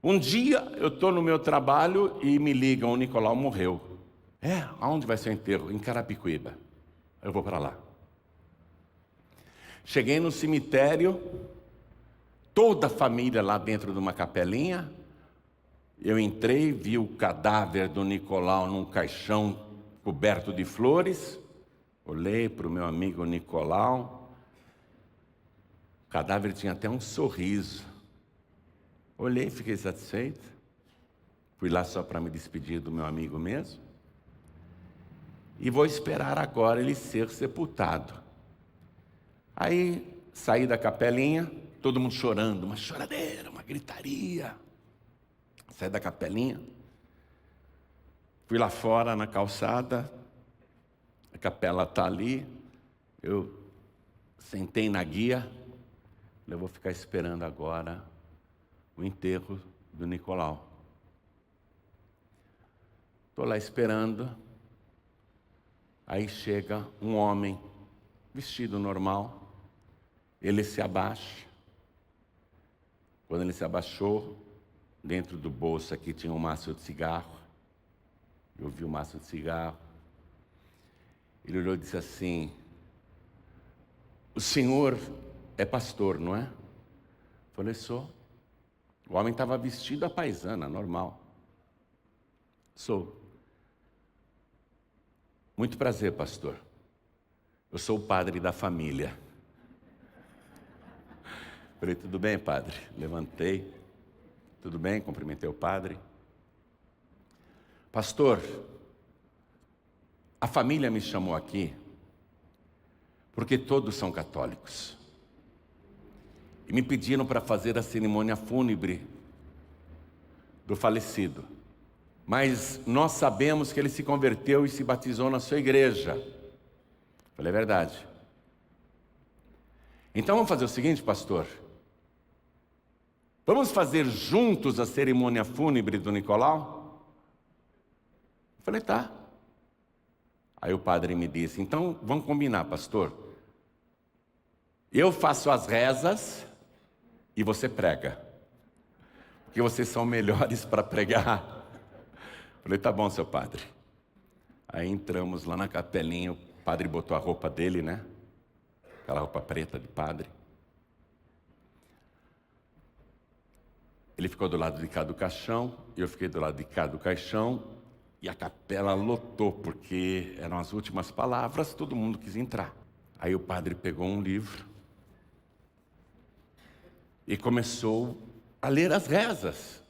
Um dia eu estou no meu trabalho e me ligam, o Nicolau morreu. Aonde vai ser o enterro? Em Carapicuíba. Eu vou para lá. Cheguei no cemitério, toda a família lá dentro de uma capelinha. Eu entrei, vi o cadáver do Nicolau num caixão coberto de flores. Olhei para o meu amigo Nicolau. O cadáver tinha até um sorriso. Olhei, fiquei satisfeito. Fui lá só para me despedir do meu amigo mesmo. E vou esperar agora ele ser sepultado. Aí saí da capelinha, todo mundo chorando, uma choradeira, uma gritaria. Saí da capelinha, fui lá fora na calçada, a capela está ali, eu sentei na guia, eu vou ficar esperando agora o enterro do Nicolau. Estou lá esperando, aí chega um homem, vestido normal, ele se abaixa. Quando ele se abaixou, dentro do bolso aqui tinha um maço de cigarro. Eu vi o maço de cigarro. Ele olhou e disse assim: o senhor é pastor, não é? Eu falei, sou. O homem estava vestido à paisana, normal. Sou. Muito prazer, pastor. Eu sou o padre da família. Falei, tudo bem, padre? Levantei. Tudo bem? Cumprimentei o padre. Pastor, a família me chamou aqui porque todos são católicos. E me pediram para fazer a cerimônia fúnebre do falecido. Mas nós sabemos que ele se converteu e se batizou na sua igreja. Falei, é verdade. Então vamos fazer o seguinte, pastor. Vamos fazer juntos a cerimônia fúnebre do Nicolau? Eu falei, tá. Aí o padre me disse, então vamos combinar, pastor. Eu faço as rezas e você prega. Porque vocês são melhores para pregar. Eu falei, tá bom, seu padre. Aí entramos lá na capelinha, o padre botou a roupa dele, né? Aquela roupa preta de padre. Ele ficou do lado de cá do caixão, eu fiquei do lado de cá do caixão, e a capela lotou, porque eram as últimas palavras, todo mundo quis entrar. Aí o padre pegou um livro e começou a ler as rezas.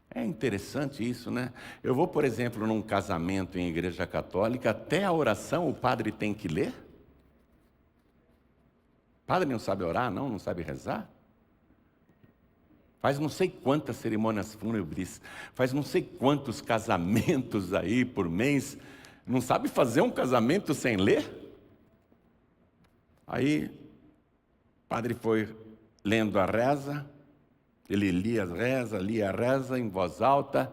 É interessante isso, né? Eu vou, por exemplo, num casamento em igreja católica, até a oração o padre tem que ler? O padre não sabe orar, não sabe rezar? Faz não sei quantas cerimônias fúnebres, faz não sei quantos casamentos aí por mês, não sabe fazer um casamento sem ler? Aí, o padre foi lendo a reza, ele lia a reza em voz alta,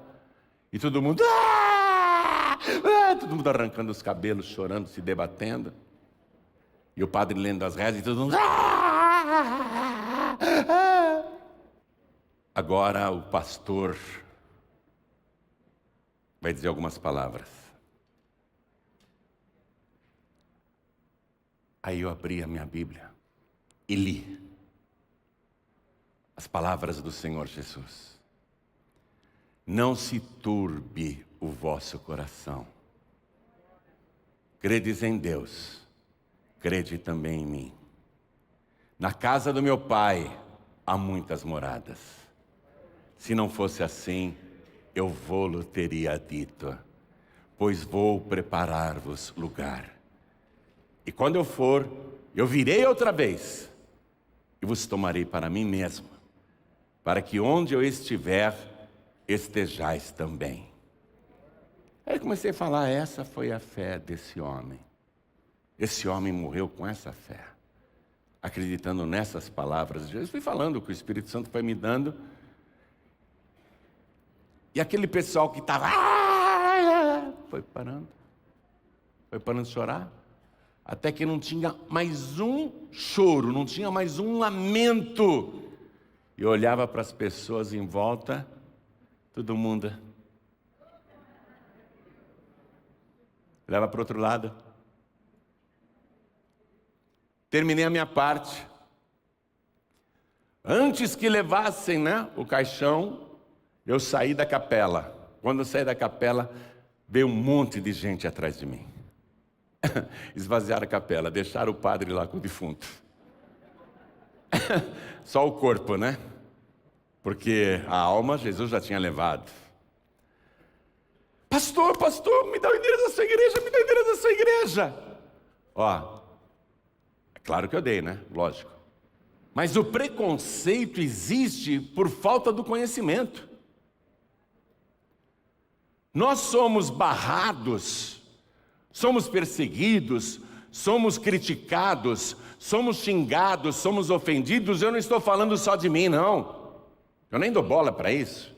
e todo mundo, todo mundo arrancando os cabelos, chorando, se debatendo, e o padre lendo as rezas, e todo mundo, Agora o pastor vai dizer algumas palavras. Aí eu abri a minha Bíblia e li as palavras do Senhor Jesus. Não se turbe o vosso coração. Credes em Deus, crede também em mim. Na casa do meu Pai há muitas moradas. Se não fosse assim, eu vô-lo teria dito, pois vou preparar-vos lugar. E quando eu for, eu virei outra vez, e vos tomarei para mim mesmo, para que onde eu estiver, estejais também. Aí comecei a falar, essa foi a fé desse homem. Esse homem morreu com essa fé, acreditando nessas palavras. Eu fui falando que o Espírito Santo foi me dando. E aquele pessoal que estava, foi parando de chorar, até que não tinha mais um choro, não tinha mais um lamento. E eu olhava para as pessoas em volta, todo mundo. Olhava para o outro lado. Terminei a minha parte. Antes que levassem, o caixão, eu saí da capela. Quando eu saí da capela, veio um monte de gente atrás de mim. Esvaziaram a capela, deixaram o padre lá com o defunto. Só o corpo, Porque a alma Jesus já tinha levado. Pastor, me dá o endereço da sua igreja, me dá o endereço da sua igreja. É claro que eu dei, Lógico. Mas o preconceito existe por falta do conhecimento. Nós somos barrados, somos perseguidos, somos criticados, somos xingados, somos ofendidos. Eu não estou falando só de mim, não. Eu nem dou bola para isso.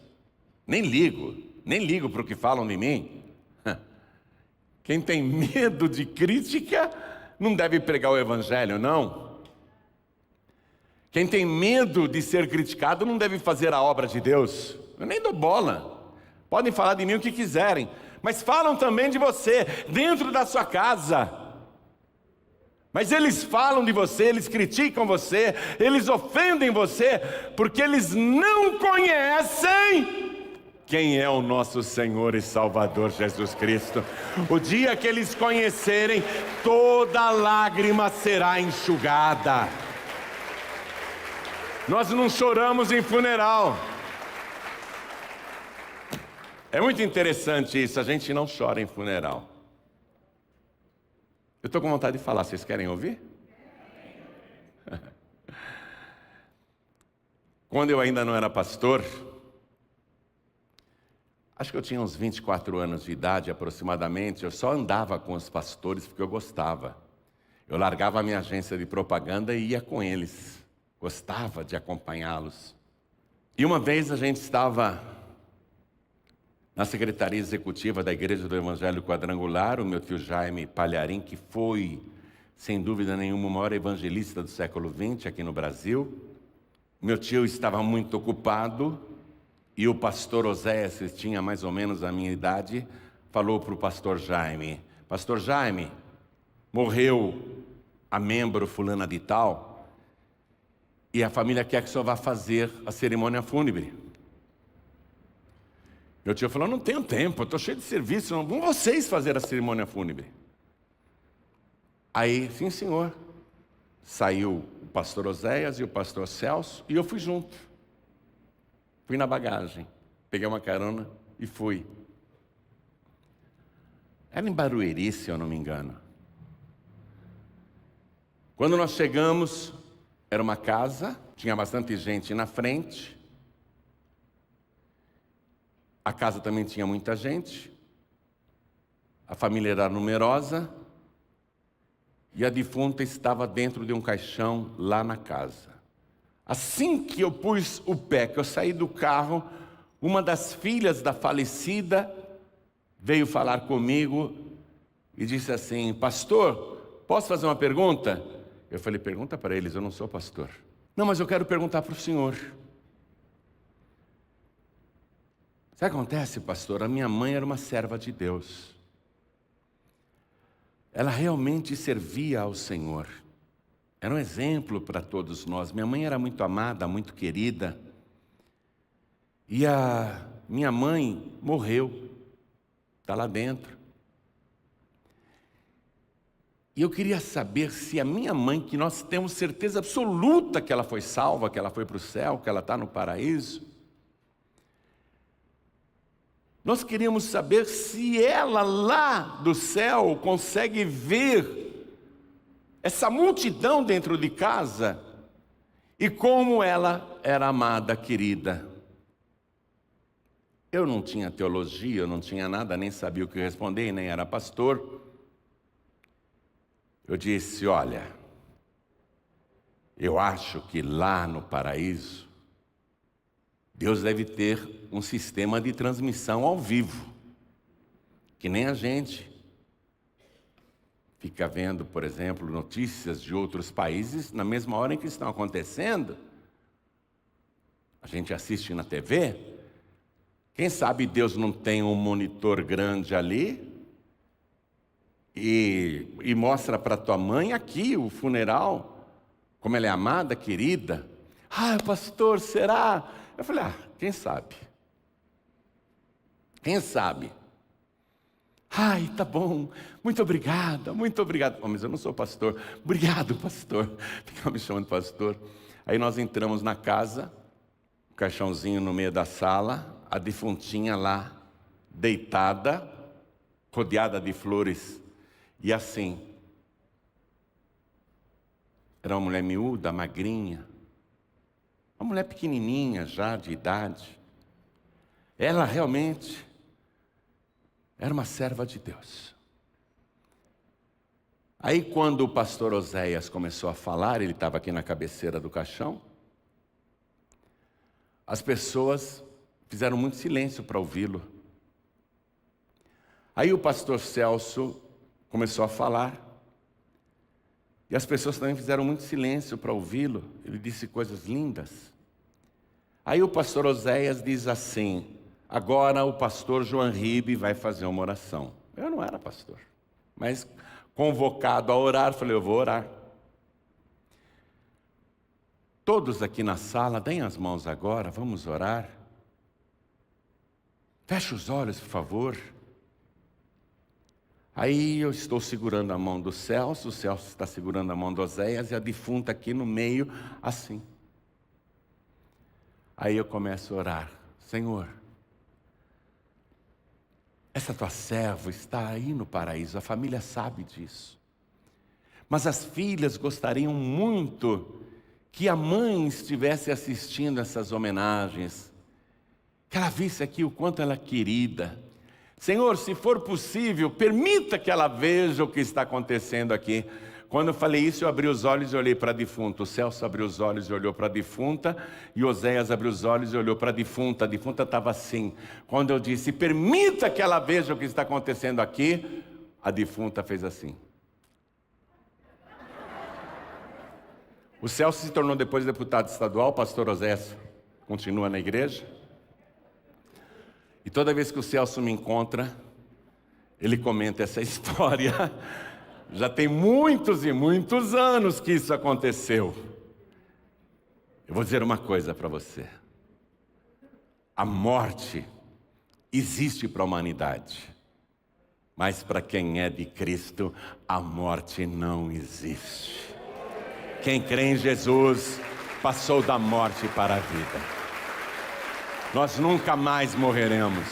Nem ligo para o que falam de mim. Quem tem medo de crítica não deve pregar o evangelho, não. Quem tem medo de ser criticado não deve fazer a obra de Deus. Eu nem dou bola. Podem falar de mim o que quiserem, mas falam também de você, dentro da sua casa. Mas eles falam de você, eles criticam você, eles ofendem você, porque eles não conhecem quem é o nosso Senhor e Salvador Jesus Cristo. O dia que eles conhecerem, toda lágrima será enxugada. Nós não choramos em funeral. É muito interessante isso, a gente não chora em funeral. Eu estou com vontade de falar, vocês querem ouvir? Quando eu ainda não era pastor, acho que eu tinha uns 24 anos de idade aproximadamente, eu só andava com os pastores porque eu gostava. Eu largava a minha agência de propaganda e ia com eles. Gostava de acompanhá-los. E uma vez a gente estava na Secretaria Executiva da Igreja do Evangelho Quadrangular, o meu tio Jaime Palharim, que foi, sem dúvida nenhuma, o maior evangelista do século XX aqui no Brasil. Meu tio estava muito ocupado e o pastor Oséias, que tinha mais ou menos a minha idade, falou para o pastor Jaime: Pastor Jaime, morreu a membro fulana de tal e a família quer que o senhor vá fazer a cerimônia fúnebre. Meu tio falou: não tenho tempo, eu estou cheio de serviço, não vão vocês fazer a cerimônia fúnebre. Aí, sim senhor, saiu o pastor Oséias e o pastor Celso e eu fui junto. Fui na bagagem, peguei uma carona e fui. Era em Barueri, se eu não me engano. Quando nós chegamos, era uma casa, tinha bastante gente na frente. A casa também tinha muita gente. A família era numerosa. E a defunta estava dentro de um caixão lá na casa. Assim que eu pus o pé, que eu saí do carro, uma das filhas da falecida veio falar comigo e disse assim: pastor, posso fazer uma pergunta? Eu falei: pergunta para eles, eu não sou pastor. Não, mas eu quero perguntar para o senhor. Sabe o que acontece, pastor? A minha mãe era uma serva de Deus. Ela realmente servia ao Senhor. Era um exemplo para todos nós. Minha mãe era muito amada, muito querida. E a minha mãe morreu. Está lá dentro. E eu queria saber se a minha mãe, que nós temos certeza absoluta que ela foi salva, que ela foi para o céu, que ela está no paraíso, nós queríamos saber se ela lá do céu consegue ver essa multidão dentro de casa e como ela era amada, querida. Eu não tinha teologia, eu não tinha nada, nem sabia o que responder, nem era pastor. Eu disse: olha, eu acho que lá no paraíso, Deus deve ter um sistema de transmissão ao vivo, que nem a gente fica vendo, por exemplo, notícias de outros países na mesma hora em que estão acontecendo. a gente assiste na TV, quem sabe Deus não tem um monitor grande ali e mostra para tua mãe aqui o funeral, como ela é amada, querida. Pastor, será? Eu falei, quem sabe? Quem sabe? Tá bom, muito obrigada, muito obrigado. Mas eu não sou pastor. Obrigado, pastor. Ficava me chamando de pastor. Aí nós entramos na casa, o caixãozinho no meio da sala, a defuntinha lá, deitada, rodeada de flores. E assim, era uma mulher miúda, magrinha, uma mulher pequenininha já, de idade. Ela realmente era uma serva de Deus. Aí quando o pastor Oséias começou a falar, ele estava aqui na cabeceira do caixão, as pessoas fizeram muito silêncio para ouvi-lo. Aí o pastor Celso começou a falar, e as pessoas também fizeram muito silêncio para ouvi-lo. Ele disse coisas lindas. Aí o pastor Oséias diz assim: agora o pastor João Ribe vai fazer uma oração. Eu não era pastor, mas convocado a orar, falei, eu vou orar. Todos aqui na sala, deem as mãos agora, vamos orar. Feche os olhos, por favor. Aí eu estou segurando a mão do Celso, o Celso está segurando a mão do Oséias e a defunta aqui no meio, assim. Aí eu começo a orar. Senhor, essa tua serva está aí no paraíso, a família sabe disso. Mas as filhas gostariam muito que a mãe estivesse assistindo essas homenagens, que ela visse aqui o quanto ela é querida. Senhor, se for possível, permita que ela veja o que está acontecendo aqui. Quando eu falei isso, eu abri os olhos e olhei para a defunta. O Celso abriu os olhos e olhou para a defunta. E Oséias abriu os olhos e olhou para a defunta. A defunta estava assim. Quando eu disse, permita que ela veja o que está acontecendo aqui, a defunta fez assim. O Celso se tornou depois deputado estadual. O pastor Oséias continua na igreja. E toda vez que o Celso me encontra, ele comenta essa história. Já tem muitos e muitos anos que isso aconteceu. Eu vou dizer uma coisa para você. A morte existe para a humanidade. Mas para quem é de Cristo, a morte não existe. Quem crê em Jesus, passou da morte para a vida. Nós nunca mais morreremos.